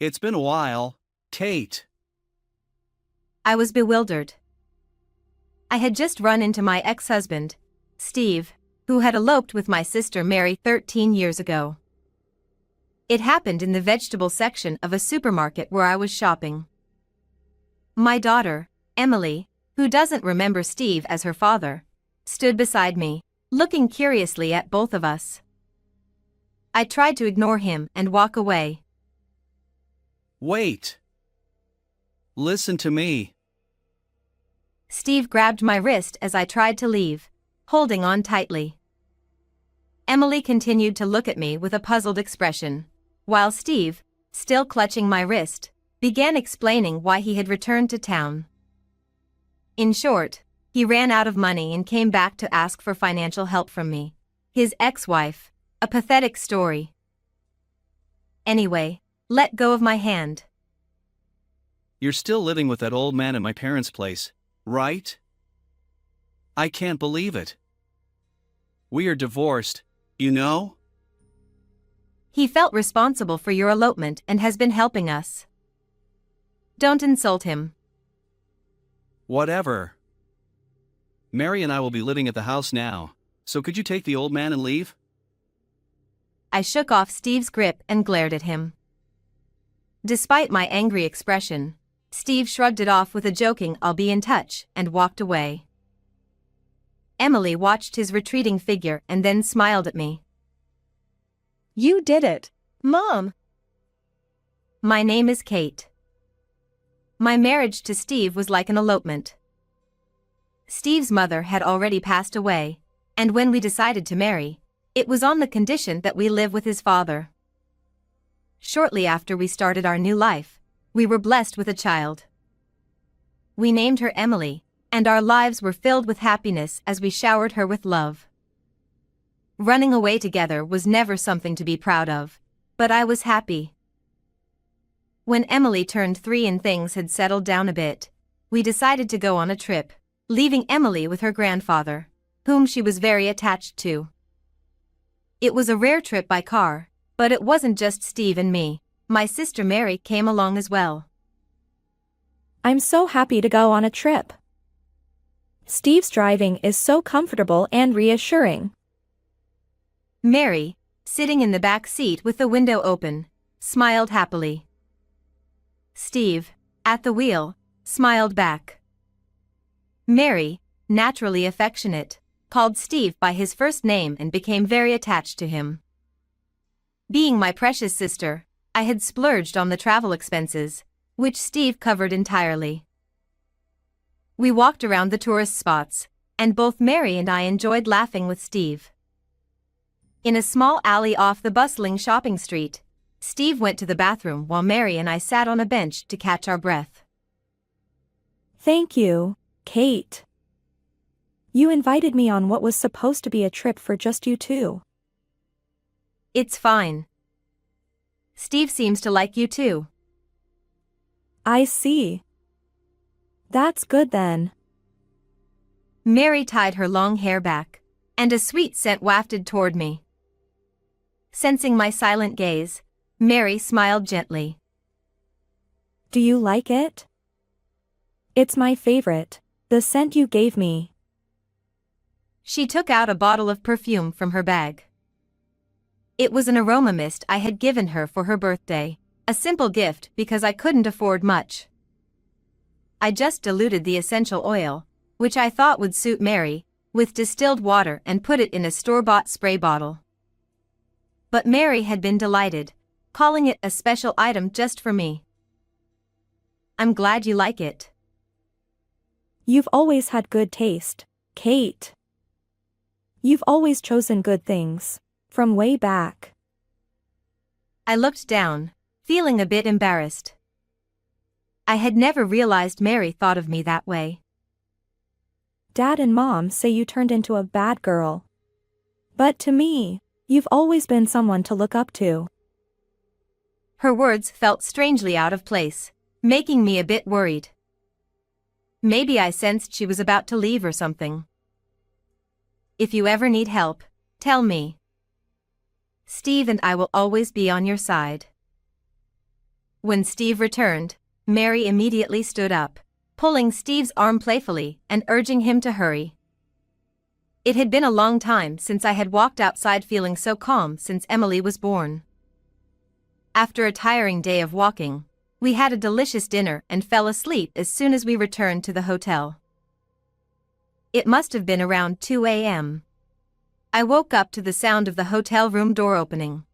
It's been a while, Kate. I was bewildered. I had just run into my ex-husband, Steve, who had eloped with my sister Mary 13 years ago. It happened in the vegetable section of a supermarket where I was shopping. My daughter, Emily, who doesn't remember Steve as her father, stood beside me, looking curiously at both of us. I tried to ignore him and walk away. Wait. Listen to me. Steve grabbed my wrist as I tried to leave, holding on tightly. Emily continued to look at me with a puzzled expression, while Steve, still clutching my wrist, began explaining why he had returned to town. In short, he ran out of money and came back to ask for financial help from me, his ex-wife, a pathetic story. Anyway, let go of my hand. You're still living with that old man at my parents' place, right? I can't believe it. We are divorced, you know? He felt responsible for your elopement and has been helping us. Don't insult him. Whatever. Mary and I will be living at the house now, so could you take the old man and leave? I shook off Steve's grip and glared at him. Despite my angry expression, Steve shrugged it off with a joking "I'll be in touch" and walked away. Emily watched his retreating figure and then smiled at me. You did it, Mom. My name is Kate. My marriage to Steve was like an elopement. Steve's mother had already passed away, and when we decided to marry, it was on the condition that we live with his father. Shortly after we started our new life, we were blessed with a child. We named her Emily, and our lives were filled with happiness as we showered her with love. Running away together was never something to be proud of, but I was happy. When Emily turned 3 and things had settled down a bit, we decided to go on a trip, leaving Emily with her grandfather, whom she was very attached to. It was a rare trip by car, but it wasn't just Steve and me. My sister Mary came along as well. I'm so happy to go on a trip. Steve's driving is so comfortable and reassuring. Mary, sitting in the back seat with the window open, smiled happily. Steve, at the wheel, smiled back. Mary, naturally affectionate, called Steve by his first name and became very attached to him. Being my precious sister, I had splurged on the travel expenses, which Steve covered entirely. We walked around the tourist spots, and both Mary and I enjoyed laughing with Steve. In a small alley off the bustling shopping street, Steve went to the bathroom while Mary and I sat on a bench to catch our breath. Thank you, Kate. You invited me on what was supposed to be a trip for just you two. It's fine. Steve seems to like you too. I see. That's good then. Mary tied her long hair back, and a sweet scent wafted toward me. Sensing my silent gaze, Mary smiled gently. Do you like it? It's my favorite, the scent you gave me. She took out a bottle of perfume from her bag. It was an aroma mist I had given her for her birthday, a simple gift because I couldn't afford much. I just diluted the essential oil, which I thought would suit Mary, with distilled water and put it in a store-bought spray bottle. But Mary had been delighted, calling it a special item just for me. I'm glad you like it. You've always had good taste, Kate. You've always chosen good things, from way back. I looked down, feeling a bit embarrassed. I had never realized Mary thought of me that way. Dad and Mom say you turned into a bad girl. But to me, you've always been someone to look up to. Her words felt strangely out of place, making me a bit worried. Maybe I sensed she was about to leave or something. If you ever need help, tell me. Steve and I will always be on your side. When Steve returned, Mary immediately stood up, pulling Steve's arm playfully and urging him to hurry. It had been a long time since I had walked outside feeling so calm since Emily was born. After a tiring day of walking, we had a delicious dinner and fell asleep as soon as we returned to the hotel. It must have been around 2 a.m. I woke up to the sound of the hotel room door opening.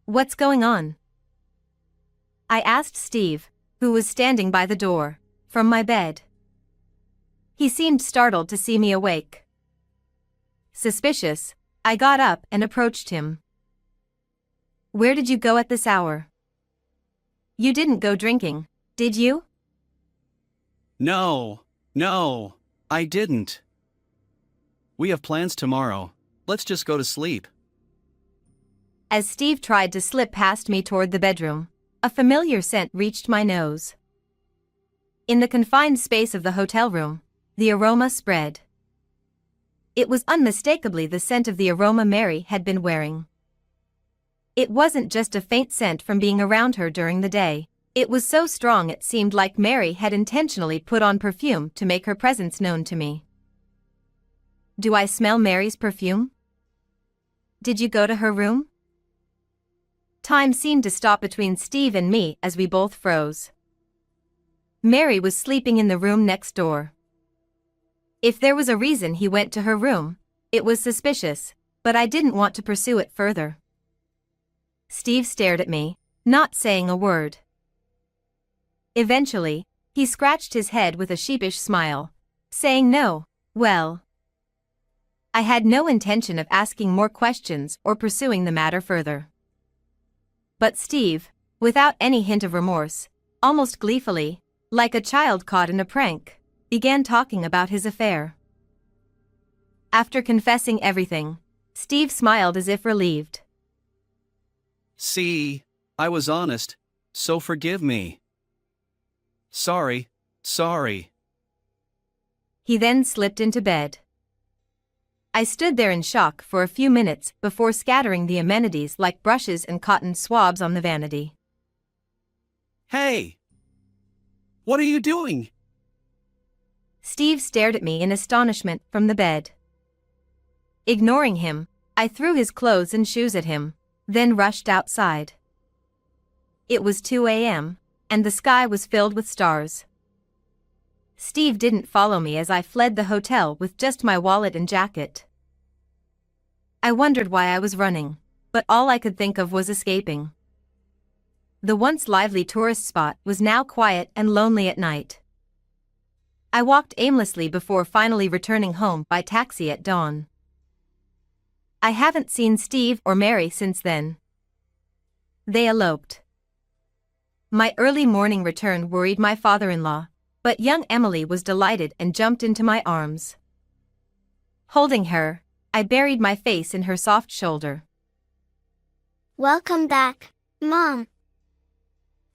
"What's going on?" I asked Steve, who was standing by the door, from my bed. He seemed startled to see me awake. Suspicious, I got up and approached him. "Where did you go at this hour? You didn't go drinking, did you?" No, I didn't. We have plans tomorrow. Let's just go to sleep. As Steve tried to slip past me toward the bedroom, a familiar scent reached my nose. In the confined space of the hotel room, the aroma spread. It was unmistakably the scent of the aroma Mary had been wearing. It wasn't just a faint scent from being around her during the day. It was so strong it seemed like Mary had intentionally put on perfume to make her presence known to me. "Do I smell Mary's perfume? Did you go to her room?" Time seemed to stop between Steve and me as we both froze. Mary was sleeping in the room next door. If there was a reason he went to her room, it was suspicious, but I didn't want to pursue it further. Steve stared at me, not saying a word. Eventually, he scratched his head with a sheepish smile, saying no. Well, I had no intention of asking more questions or pursuing the matter further. But Steve, without any hint of remorse, almost gleefully, like a child caught in a prank, began talking about his affair. After confessing everything, Steve smiled as if relieved. See, I was honest, so forgive me. Sorry. He then slipped into bed. I stood there in shock for a few minutes before scattering the amenities like brushes and cotton swabs on the vanity. Hey! What are you doing? Steve stared at me in astonishment from the bed. Ignoring him, I threw his clothes and shoes at him, then rushed outside. It was 2 a.m., and the sky was filled with stars. Steve didn't follow me as I fled the hotel with just my wallet and jacket. I wondered why I was running, but all I could think of was escaping. The once lively tourist spot was now quiet and lonely at night. I walked aimlessly before finally returning home by taxi at dawn. I haven't seen Steve or Mary since then. They eloped. My early morning return worried my father-in-law, but young Emily was delighted and jumped into my arms. Holding her, I buried my face in her soft shoulder. "Welcome back, Mom.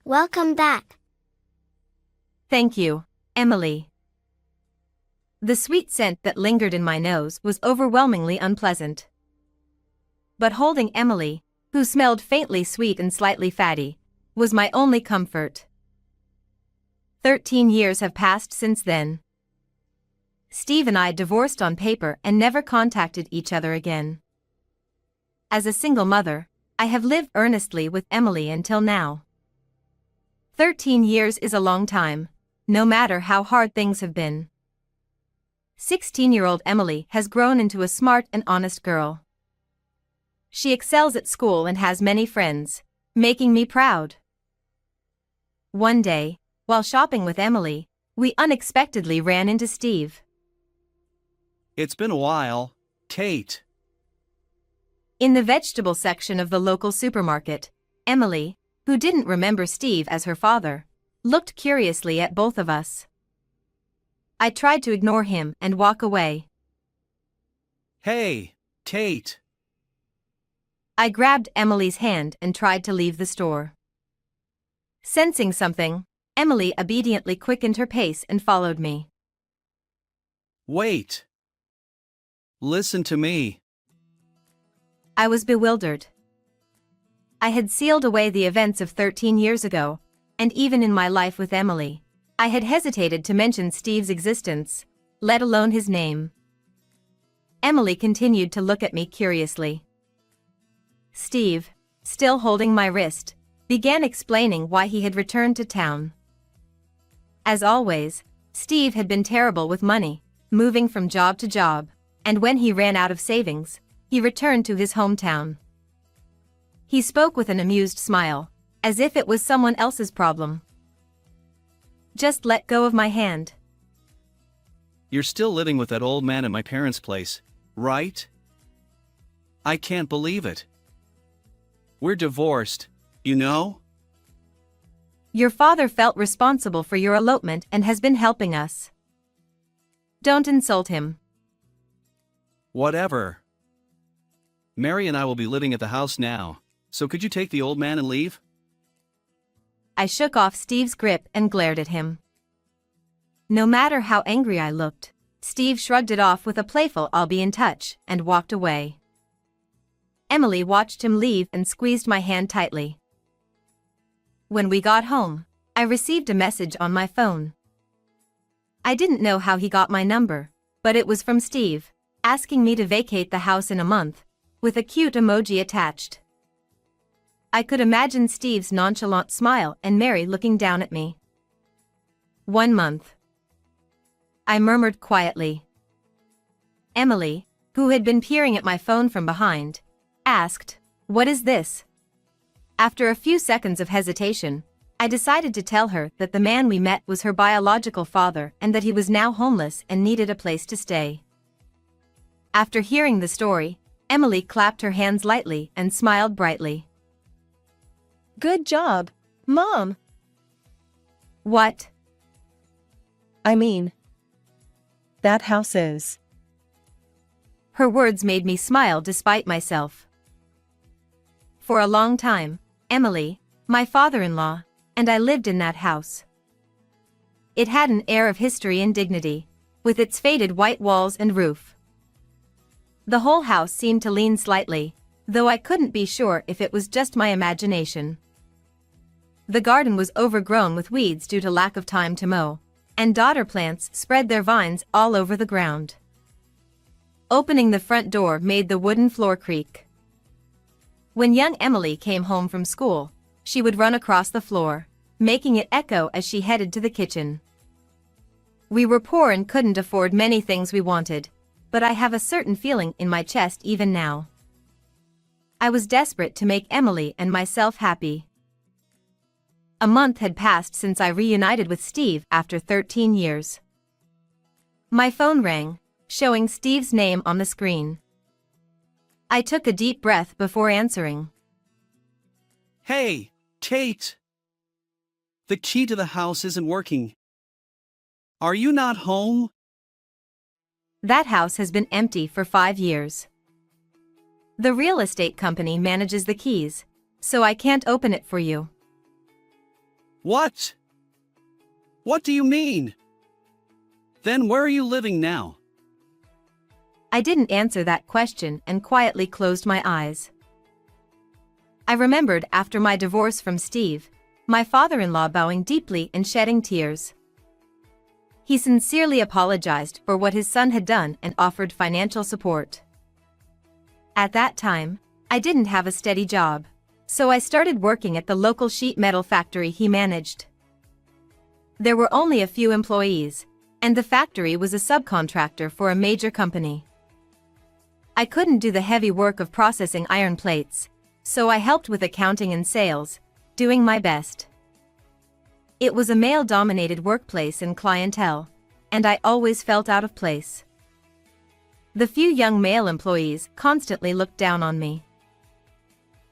Welcome back." "Thank you, Emily." The sweet scent that lingered in my nose was overwhelmingly unpleasant. But holding Emily, who smelled faintly sweet and slightly fatty, was my only comfort. 13 years have passed since then. Steve and I divorced on paper and never contacted each other again. As a single mother, I have lived earnestly with Emily until now. 13 years is a long time, no matter how hard things have been. 16-year-old Emily has grown into a smart and honest girl. She excels at school and has many friends, making me proud. One day, while shopping with Emily, we unexpectedly ran into Steve. It's been a while, Kate. In the vegetable section of the local supermarket, Emily, who didn't remember Steve as her father, looked curiously at both of us. I tried to ignore him and walk away. Hey, Kate. I grabbed Emily's hand and tried to leave the store. Sensing something, Emily obediently quickened her pace and followed me. Wait. Listen to me. I was bewildered. I had sealed away the events of 13 years ago, and even in my life with Emily, I had hesitated to mention Steve's existence, let alone his name. Emily continued to look at me curiously. Steve, still holding my wrist, began explaining why he had returned to town. As always, Steve had been terrible with money, moving from job to job, and when he ran out of savings, he returned to his hometown. He spoke with an amused smile, as if it was someone else's problem. Just let go of my hand. You're still living with that old man at my parents' place, right? I can't believe it. We're divorced, you know? Your father felt responsible for your elopement and has been helping us. Don't insult him. Whatever. Mary and I will be living at the house now, so could you take the old man and leave? I shook off Steve's grip and glared at him. No matter how angry I looked, Steve shrugged it off with a playful "I'll be in touch" and walked away. Emily watched him leave and squeezed my hand tightly. When we got home, I received a message on my phone. I didn't know how he got my number, but it was from Steve, asking me to vacate the house in a month, with a cute emoji attached. I could imagine Steve's nonchalant smile and Mary looking down at me. 1 month. I murmured quietly. Emily, who had been peering at my phone from behind, asked, "What is this?" After a few seconds of hesitation, I decided to tell her that the man we met was her biological father and that he was now homeless and needed a place to stay. After hearing the story, Emily clapped her hands lightly and smiled brightly. Good job, Mom. What? I mean, that house is. Her words made me smile despite myself. For a long time, Emily, my father-in-law, and I lived in that house. It had an air of history and dignity, with its faded white walls and roof. The whole house seemed to lean slightly, though I couldn't be sure if it was just my imagination. The garden was overgrown with weeds due to lack of time to mow, and daughter plants spread their vines all over the ground. Opening the front door made the wooden floor creak. When young Emily came home from school, she would run across the floor, making it echo as she headed to the kitchen. We were poor and couldn't afford many things we wanted, but I have a certain feeling in my chest even now. I was desperate to make Emily and myself happy. A month had passed since I reunited with Steve after 13 years. My phone rang, showing Steve's name on the screen. I took a deep breath before answering. Hey, Kate! The key to the house isn't working. Are you not home? That house has been empty for 5 years. The real estate company manages the keys, so I can't open it for you. What? What do you mean? Then where are you living now? I didn't answer that question and quietly closed my eyes. I remembered after my divorce from Steve, my father-in-law bowing deeply and shedding tears. He sincerely apologized for what his son had done and offered financial support. At that time, I didn't have a steady job, so I started working at the local sheet metal factory he managed. There were only a few employees, and the factory was a subcontractor for a major company. I couldn't do the heavy work of processing iron plates, so I helped with accounting and sales, doing my best. It was a male-dominated workplace and clientele, and I always felt out of place. The few young male employees constantly looked down on me.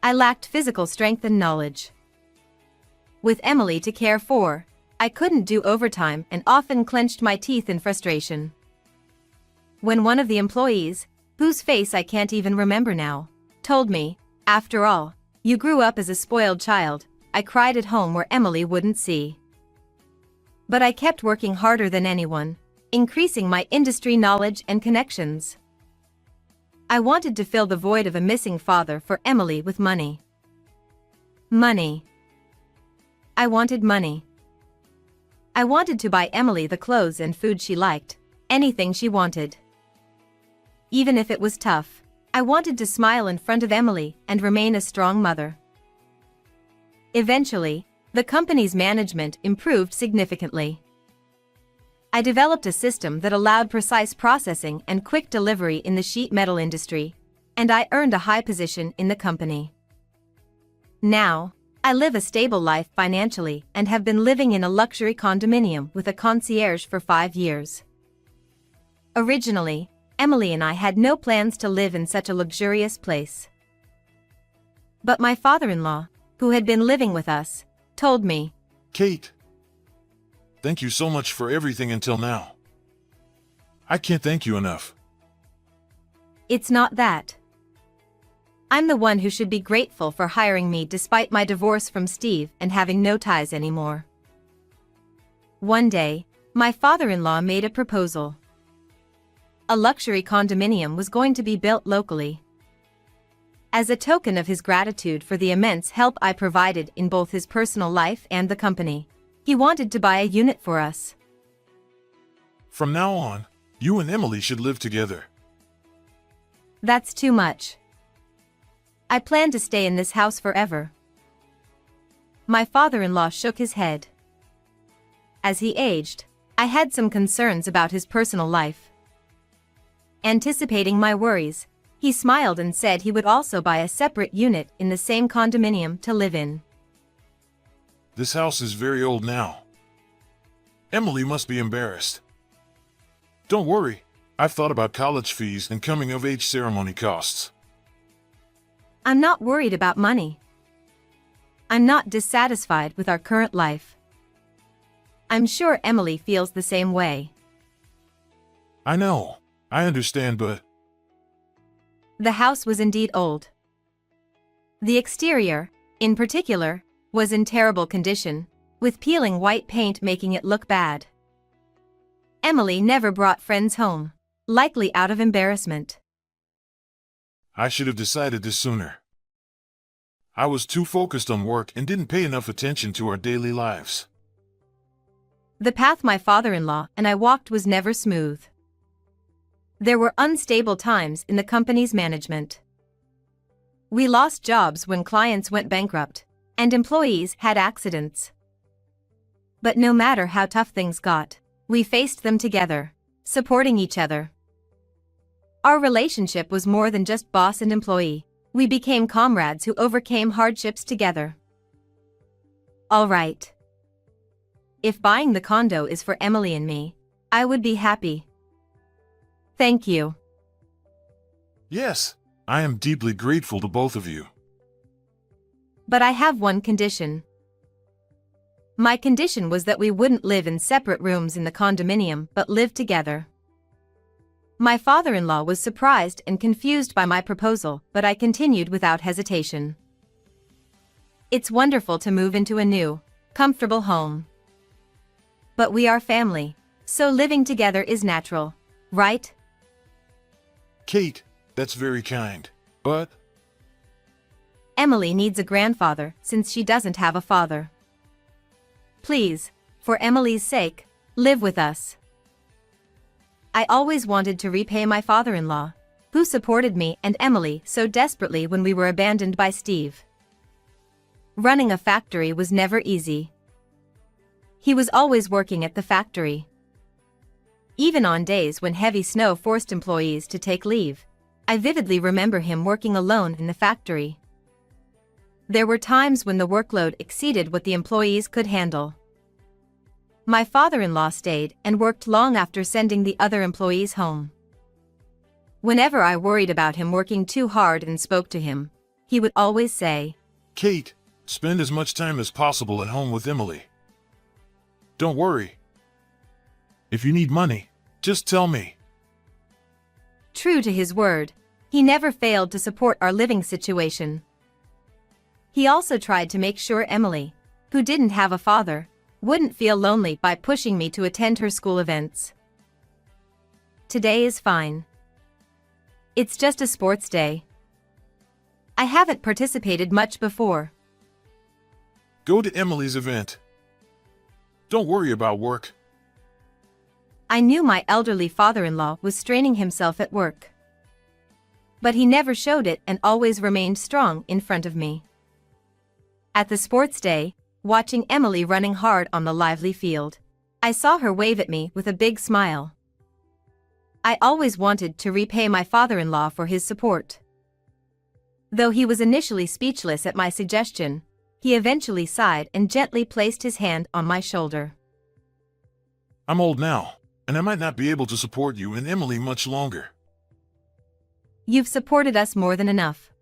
I lacked physical strength and knowledge. With Emily to care for, I couldn't do overtime and often clenched my teeth in frustration. When one of the employees, whose face I can't even remember now, told me, "After all, you grew up as a spoiled child," I cried at home where Emily wouldn't see. But I kept working harder than anyone, increasing my industry knowledge and connections. I wanted to fill the void of a missing father for Emily with money. Money. I wanted money. I wanted to buy Emily the clothes and food she liked, anything she wanted. Even if it was tough, I wanted to smile in front of Emily and remain a strong mother. Eventually, the company's management improved significantly. I developed a system that allowed precise processing and quick delivery in the sheet metal industry, and I earned a high position in the company. Now, I live a stable life financially and have been living in a luxury condominium with a concierge for 5 years. Originally, Emily and I had no plans to live in such a luxurious place. But my father-in-law, who had been living with us, told me, Kate, thank you so much for everything until now. I can't thank you enough. "It's not that. I'm the one who should be grateful for hiring me despite my divorce from Steve and having no ties anymore." One day, my father-in-law made a proposal. A luxury condominium was going to be built locally. As a token of his gratitude for the immense help I provided in both his personal life and the company, he wanted to buy a unit for us. From now on, you and Emily should live together. "That's too much. I plan to stay in this house forever." My father-in-law shook his head. As he aged, I had some concerns about his personal life. Anticipating my worries, he smiled and said he would also buy a separate unit in the same condominium to live in. This house is very old now. Emily must be embarrassed. Don't worry, I've thought about college fees and coming-of-age ceremony costs. I'm not worried about money. I'm not dissatisfied with our current life. I'm sure Emily feels the same way. I know, I understand, but The house was indeed old. The exterior, in particular, was in terrible condition, with peeling white paint making it look bad. Emily never brought friends home, likely out of embarrassment. I should have decided this sooner. I was too focused on work and didn't pay enough attention to our daily lives. The path my father-in-law and I walked was never smooth. There were unstable times in the company's management. We lost jobs when clients went bankrupt, and employees had accidents. But no matter how tough things got, we faced them together, supporting each other. Our relationship was more than just boss and employee. We became comrades who overcame hardships together. All right. If buying the condo is for Emily and me, I would be happy. Thank you. Yes, I am deeply grateful to both of you. But I have one condition. My condition was that we wouldn't live in separate rooms in the condominium but live together. My father-in-law was surprised and confused by my proposal, but I continued without hesitation. It's wonderful to move into a new, comfortable home. But we are family, so living together is natural, right? Kate, that's very kind, but Emily needs a grandfather since she doesn't have a father. Please, for Emily's sake, live with us. I always wanted to repay my father-in-law, who supported me and Emily so desperately when we were abandoned by Steve. Running a factory was never easy. He was always working at the factory. Even on days when heavy snow forced employees to take leave, I vividly remember him working alone in the factory. There were times when the workload exceeded what the employees could handle. My father-in-law stayed and worked long after sending the other employees home. Whenever I worried about him working too hard and spoke to him, he would always say, Kate, spend as much time as possible at home with Emily. Don't worry. If you need money, just tell me. True to his word, he never failed to support our living situation. He also tried to make sure Emily, who didn't have a father, wouldn't feel lonely by pushing me to attend her school events. Today is fine. It's just a sports day. I haven't participated much before. Go to Emily's event. Don't worry about work. I knew my elderly father-in-law was straining himself at work. But he never showed it and always remained strong in front of me. At the sports day, watching Emily running hard on the lively field, I saw her wave at me with a big smile. I always wanted to repay my father-in-law for his support. Though he was initially speechless at my suggestion, he eventually sighed and gently placed his hand on my shoulder. I'm old now, and I might not be able to support you and Emily much longer. You've supported us more than enough.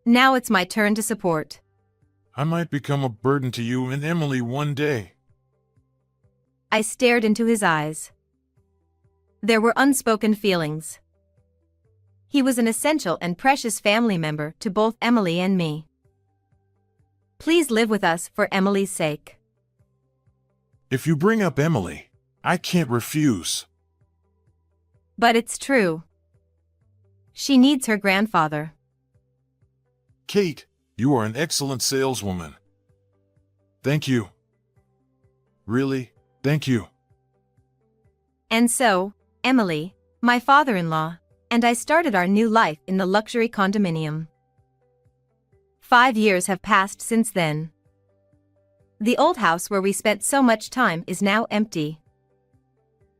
Now it's my turn to support. I might become a burden to you and Emily one day. I stared into his eyes. There were unspoken feelings. He was an essential and precious family member to both Emily and me. Please live with us for Emily's sake. If you bring up Emily, I can't refuse. But it's true. She needs her grandfather. Kate, you are an excellent saleswoman. Thank you. Really, thank you. And so, Emily, my father-in-law, and I started our new life in the luxury condominium. 5 years have passed since then. The old house where we spent so much time is now empty.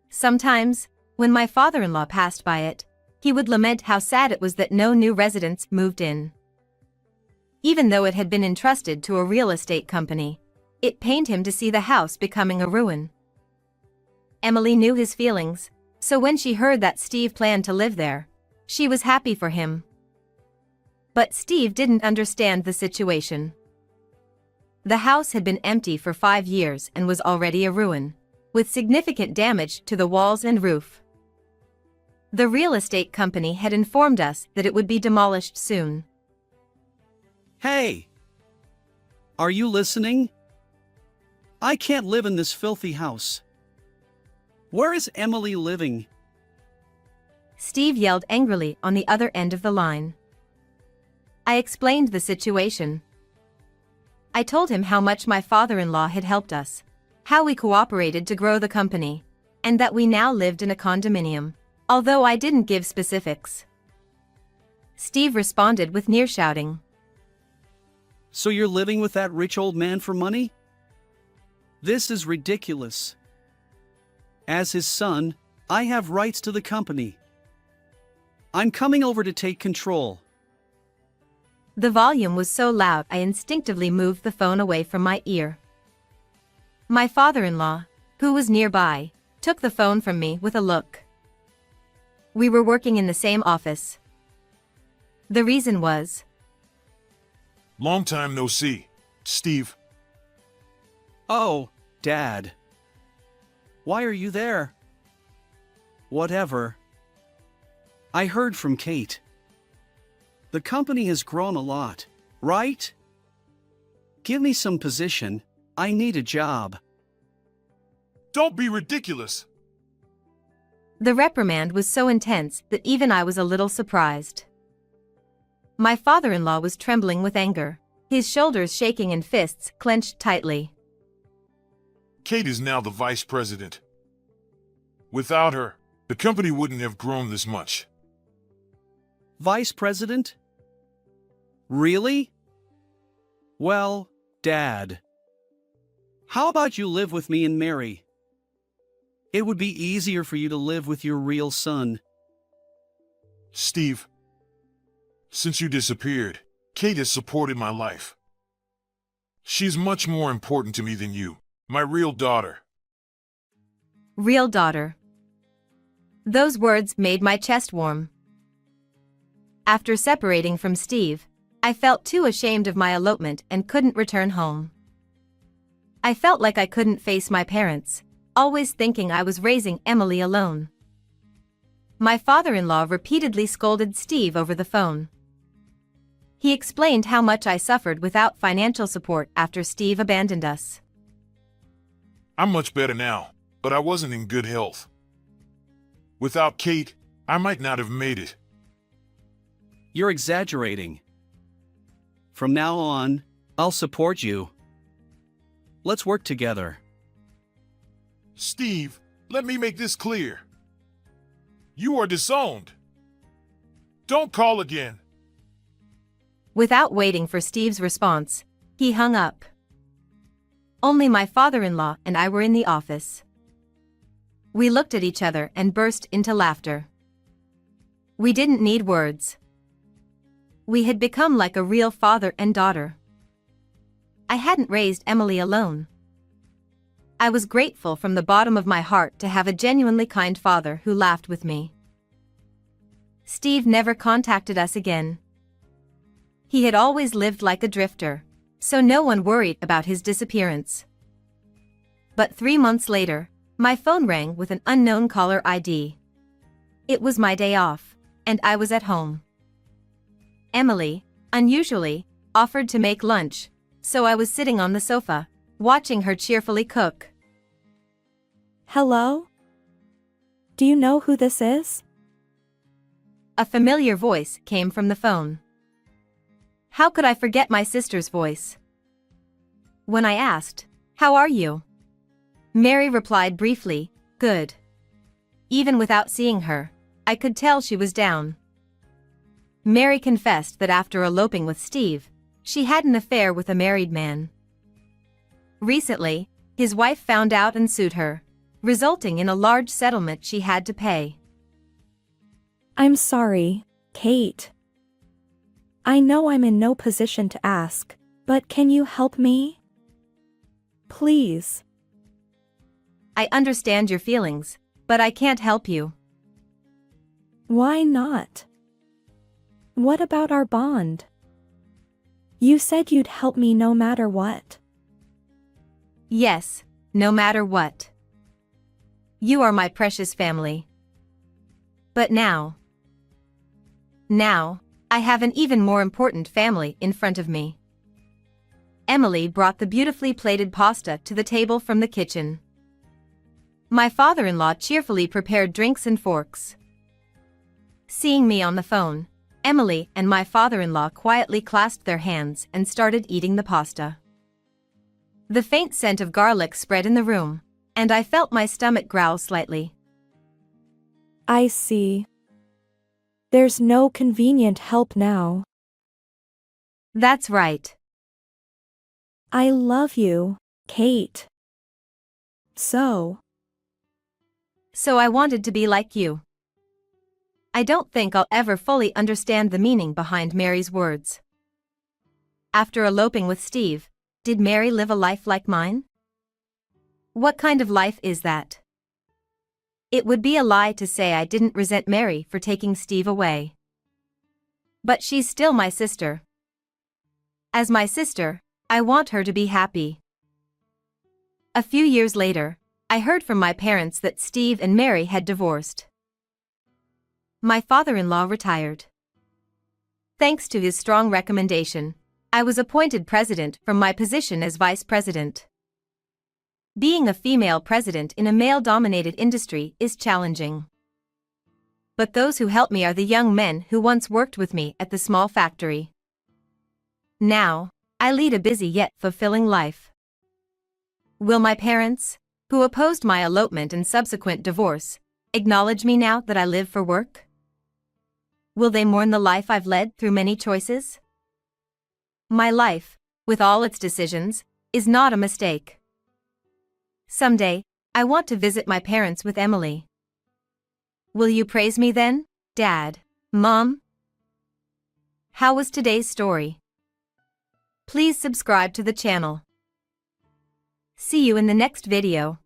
Sometimes, when my father-in-law passed by it, he would lament how sad it was that no new residents moved in. Even though it had been entrusted to a real estate company, it pained him to see the house becoming a ruin. Emily knew his feelings, so when she heard that Steve planned to live there, she was happy for him. But Steve didn't understand the situation. The house had been empty for 5 years and was already a ruin, with significant damage to the walls and roof. The real estate company had informed us that it would be demolished soon. Hey! Are you listening? I can't live in this filthy house. Where is Emily living? Steve yelled angrily on the other end of the line. I explained the situation. I told him how much my father-in-law had helped us, how we cooperated to grow the company, and that we now lived in a condominium, although I didn't give specifics. Steve responded with near shouting. So you're living with that rich old man for money? This is ridiculous. As his son, I have rights to the company. I'm coming over to take control. The volume was so loud I instinctively moved the phone away from my ear. My father-in-law, who was nearby, took the phone from me with a look. We were working in the same office. The reason was, Long time no see, Steve. Oh, Dad. Why are you there? Whatever. I heard from Kate. The company has grown a lot, right? Give me some position. I need a job. Don't be ridiculous. The reprimand was so intense that even I was a little surprised. My father-in-law was trembling with anger, his shoulders shaking and fists clenched tightly. Kate is now the vice president. Without her, the company wouldn't have grown this much. Vice President? Really? Well, Dad. How about you live with me and marry? It would be easier for you to live with your real son. Steve, since you disappeared, Kate has supported my life. She's much more important to me than you, my real daughter. Real daughter. Those words made my chest warm. After separating from Steve, I felt too ashamed of my elopement and couldn't return home. I felt like I couldn't face my parents, always thinking I was raising Emily alone. My father-in-law repeatedly scolded Steve over the phone. He explained how much I suffered without financial support after Steve abandoned us. I'm much better now, but I wasn't in good health. Without Kate, I might not have made it. You're exaggerating. From now on, I'll support you. Let's work together. Steve, let me make this clear. You are disowned. Don't call again. Without waiting for Steve's response, he hung up. Only my father-in-law and I were in the office. We looked at each other and burst into laughter. We didn't need words. We had become like a real father and daughter. I hadn't raised Emily alone. I was grateful from the bottom of my heart to have a genuinely kind father who laughed with me. Steve never contacted us again. He had always lived like a drifter, so no one worried about his disappearance. But 3 months later, my phone rang with an unknown caller ID. It was my day off, and I was at home. Emily, unusually, offered to make lunch, so I was sitting on the sofa, watching her cheerfully cook. Hello? Do you know who this is? A familiar voice came from the phone. How could I forget my sister's voice? When I asked, "How are you?" Mary replied briefly, "Good." Even without seeing her, I could tell she was down. Mary confessed that after eloping with Steve, she had an affair with a married man. Recently, his wife found out and sued her, resulting in a large settlement she had to pay. I'm sorry, Kate. I know I'm in no position to ask, but can you help me? Please. I understand your feelings, but I can't help you. Why not? What about our bond? You said you'd help me no matter what. Yes, no matter what. You are my precious family. But now, I have an even more important family in front of me. Emily brought the beautifully plated pasta to the table from the kitchen. My father-in-law cheerfully prepared drinks and forks. Seeing me on the phone, Emily and my father-in-law quietly clasped their hands and started eating the pasta. The faint scent of garlic spread in the room, and I felt my stomach growl slightly. I see. There's no convenient help now. That's right. I love you, Kate. So I wanted to be like you. I don't think I'll ever fully understand the meaning behind Mary's words. After eloping with Steve, did Mary live a life like mine? What kind of life is that? It would be a lie to say I didn't resent Mary for taking Steve away. But she's still my sister. As my sister, I want her to be happy. A few years later, I heard from my parents that Steve and Mary had divorced. My father-in-law retired. Thanks to his strong recommendation, I was appointed president from my position as vice president. Being a female president in a male-dominated industry is challenging. But those who help me are the young men who once worked with me at the small factory. Now, I lead a busy yet fulfilling life. Will my parents, who opposed my elopement and subsequent divorce, acknowledge me now that I live for work? Will they mourn the life I've led through many choices? My life, with all its decisions, is not a mistake. Someday, I want to visit my parents with Emily. Will you praise me then, Dad, Mom? How was today's story? Please subscribe to the channel. See you in the next video.